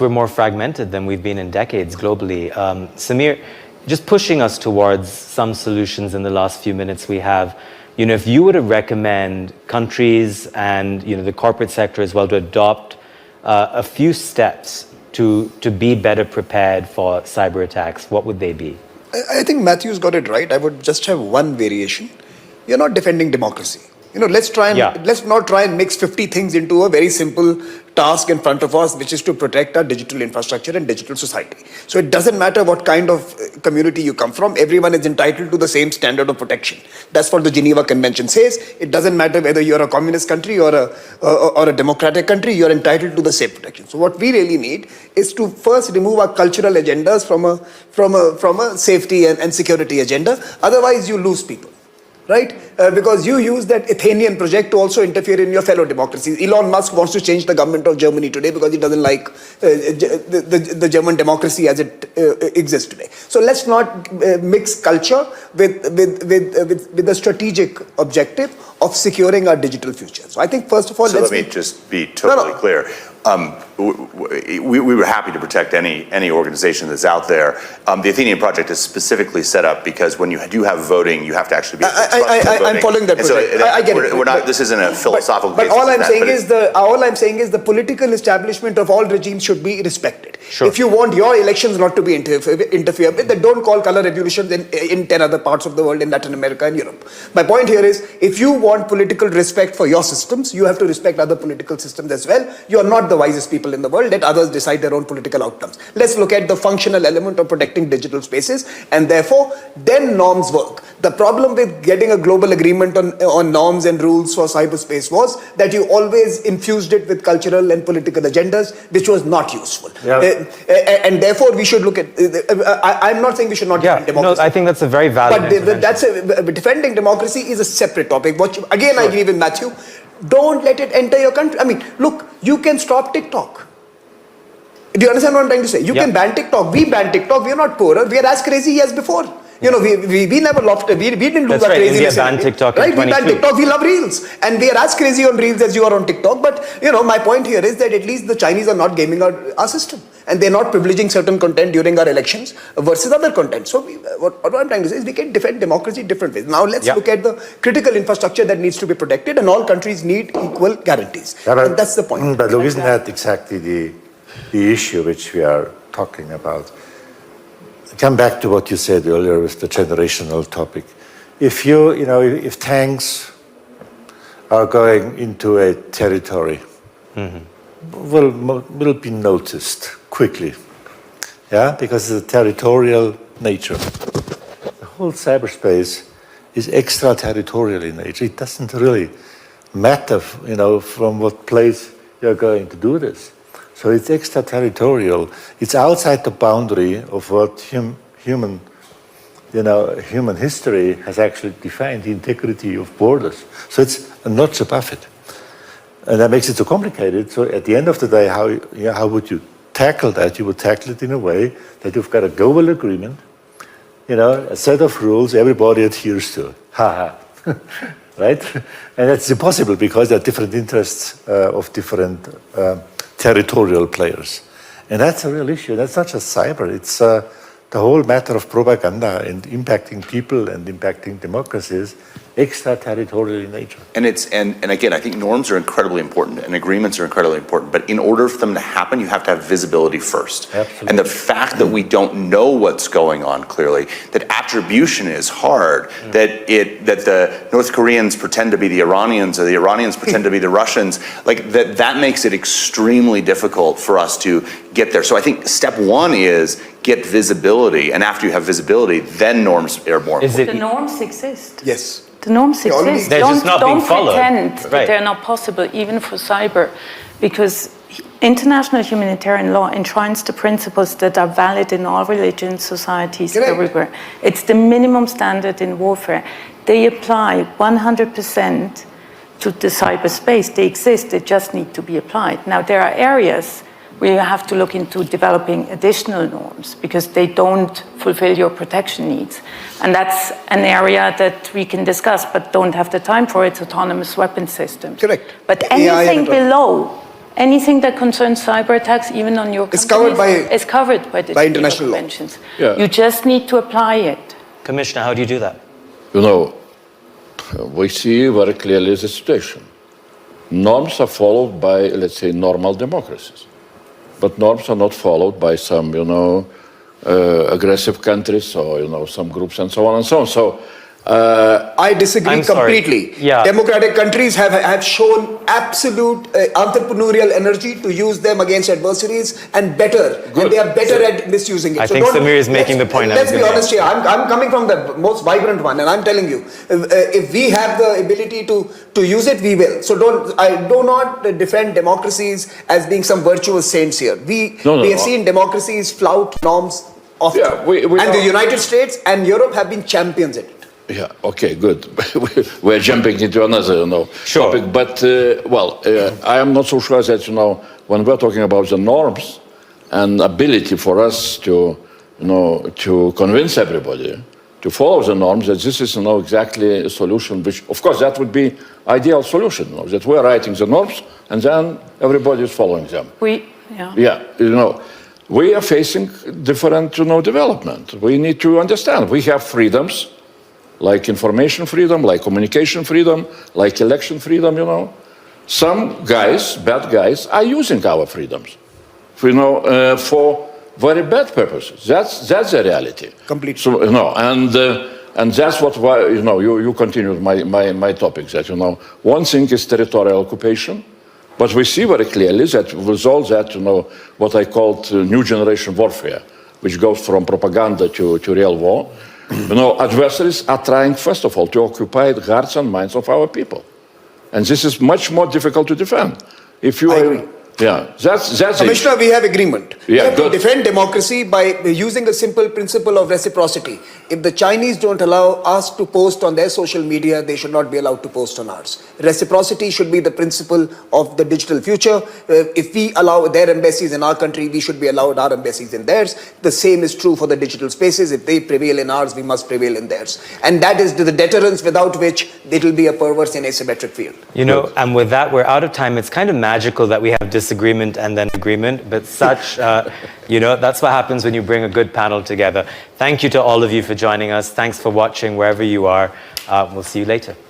we're more fragmented than we've been in decades globally. Samir, just pushing us towards some solutions in the last few minutes we have, if you were to recommend countries and the corporate sector as well to adopt a few steps to be better prepared for cyber attacks, what would they be? I think Matthew's got it right. I would just have one variation. You're not defending democracy. Let's not try and mix 50 things into a very simple task in front of us, which is to protect our digital infrastructure and digital society. So it doesn't matter what kind of community you come from. Everyone is entitled to the same standard of protection. That's what the Geneva Convention says. It doesn't matter whether you're a communist country or a democratic country. You're entitled to the same protection. So what we really need is to first remove our cultural agendas from a safety and security agenda. Otherwise, you lose people. Right? Because you use that Athenian project to also interfere in your fellow democracies. Elon Musk wants to change the government of Germany today because he doesn't like the German democracy as it exists today. So let's not mix culture with the strategic objective of securing our digital future. So I think first of all, let me just be totally clear. We were happy to protect any organization that's out there. The Athenian project is specifically set up because when you do have voting, you have to actually be. I'm following that project. I get it. We're not. This isn't a philosophical. But all I'm saying is the political establishment of all regimes should be respected. Sure. If you want your elections not to be interfered with, then don't call color revolutions in 10 other parts of the world, in Latin America and Europe. My point here is, if you want political respect for your systems, you have to respect other political systems as well. You are not the wisest people in the world. Let others decide their own political outcomes. Let's look at the functional element of protecting digital spaces, and therefore then norms work. The problem with getting a global agreement on norms and rules for cyberspace was that you always infused it with cultural and political agendas, which was not useful. Yeah. And therefore we should look at, I'm not saying we should not defend democracy. No, I think that's a very valid But defending democracy is a separate topic. I agree with Matthew. Don't let it enter your country. I mean, look, you can stop TikTok. Do you understand what I'm trying to say? You can ban TikTok. We ban TikTok. We are not poorer. We are as crazy as before. We never lost. We didn't do that crazy. India banned TikTok right? in 22. We banned TikTok. We love Reels. And we are as crazy on Reels as you are on TikTok. But, my point here is that at least the Chinese are not gaming our system. And they're not privileging certain content during our elections versus other content. So what I'm trying to say is we can defend democracy different ways. Now let's look at the critical infrastructure that needs to be protected, and all countries need equal guarantees. And that's the point. But look, isn't that exactly the issue which we are talking about? Come back to what you said earlier with the generational topic. If if tanks are going into a territory, will be noticed quickly, because of the territorial nature. The whole cyberspace is extraterritorial in nature. It doesn't really matter, from what place you're going to do this. So it's extraterritorial. It's outside the boundary of what human history has actually defined, the integrity of borders. So it's a notch above it. And that makes it so complicated. So at the end of the day, how would you tackle that? You would tackle it in a way that you've got a global agreement, a set of rules everybody adheres to. Right? And that's impossible because there are different interests of different territorial players. And that's a real issue. That's not just cyber. It's the whole matter of propaganda and impacting people and impacting democracies, extraterritorial in nature. And again, I think norms are incredibly important and agreements are incredibly important, but in order for them to happen, you have to have visibility first. Absolutely. And the fact that we don't know what's going on clearly, that attribution is hard, that the North Koreans pretend to be the Iranians or the Iranians pretend to be the Russians, that makes it extremely difficult for us to get there. So I think step one is get visibility, and after you have visibility, then norms are more important. The norms exist. Yes. The norms exist. They're just not being followed. Don't pretend that they're not possible, even for cyber, because international humanitarian law enshrines the principles that are valid in all religions, societies, everywhere. It's the minimum standard in warfare. They apply 100% to the cyberspace. They exist. They just need to be applied. Now, there are areas where you have to look into developing additional norms because they don't fulfill your protection needs. And that's an area that we can discuss, but don't have the time for. It's autonomous weapon systems. Correct. But anything below anything that concerns cyber attacks, even on your It's covered companies, is covered by the Geneva international law. Conventions. Yeah. You just need to apply it. Commissioner, how do you do that? You know, we see very clearly the situation. Norms are followed by, let's say, normal democracies. But norms are not followed by some, aggressive countries or, some groups and so on and so on. So, I disagree I'm sorry. completely. Yeah. Democratic countries have shown absolute entrepreneurial energy to use them against adversaries and better. Good. And they are better at misusing it. I think Samir is making the point I Let's was be gonna honest here. I'm coming from the most vibrant one, and I'm telling you, if we have the ability to use it, we will. So I do not defend democracies as being some virtuous saints here. We have seen democracies flout norms often. Yeah, and the United States and Europe have been champions in it. yeah, okay, good. We're jumping into another, Sure. topic. But, I am not so sure that, when we're talking about the norms and ability for us to, to convince everybody to follow the norms, that this is, exactly a solution, which, of course, that would be ideal solution, that we're writing the norms and then everybody is following them. Yeah, we are facing different, development. We need to understand we have freedoms, like information freedom, like communication freedom, like election freedom, Some guys, bad guys, are using our freedoms, for very bad purposes. That's the reality. Completely. So, and that's what, you continued my topic, that, one thing is territorial occupation, but we see very clearly that with all that, what I called new generation warfare, which goes from propaganda to real war, adversaries are trying, first of all, to occupy the hearts and minds of our people. And this is much more difficult to defend. If you I agree. Yeah, that's Commissioner, we have agreement. Yeah, we have good. to defend democracy by using a simple principle of reciprocity. If the Chinese don't allow us to post on their social media, they should not be allowed to post on ours. Reciprocity should be the principle of the digital future. If we allow their embassies in our country, we should be allowed our embassies in theirs. The same is true for the digital spaces. If they prevail in ours, we must prevail in theirs. And that is the deterrence without which it will be a perverse and asymmetric field. And with that, we're out of time. It's kind of magical that we have disagreement and then agreement, but such, that's what happens when you bring a good panel together. Thank you to all of you for joining us. Thanks for watching wherever you are. We'll see you later.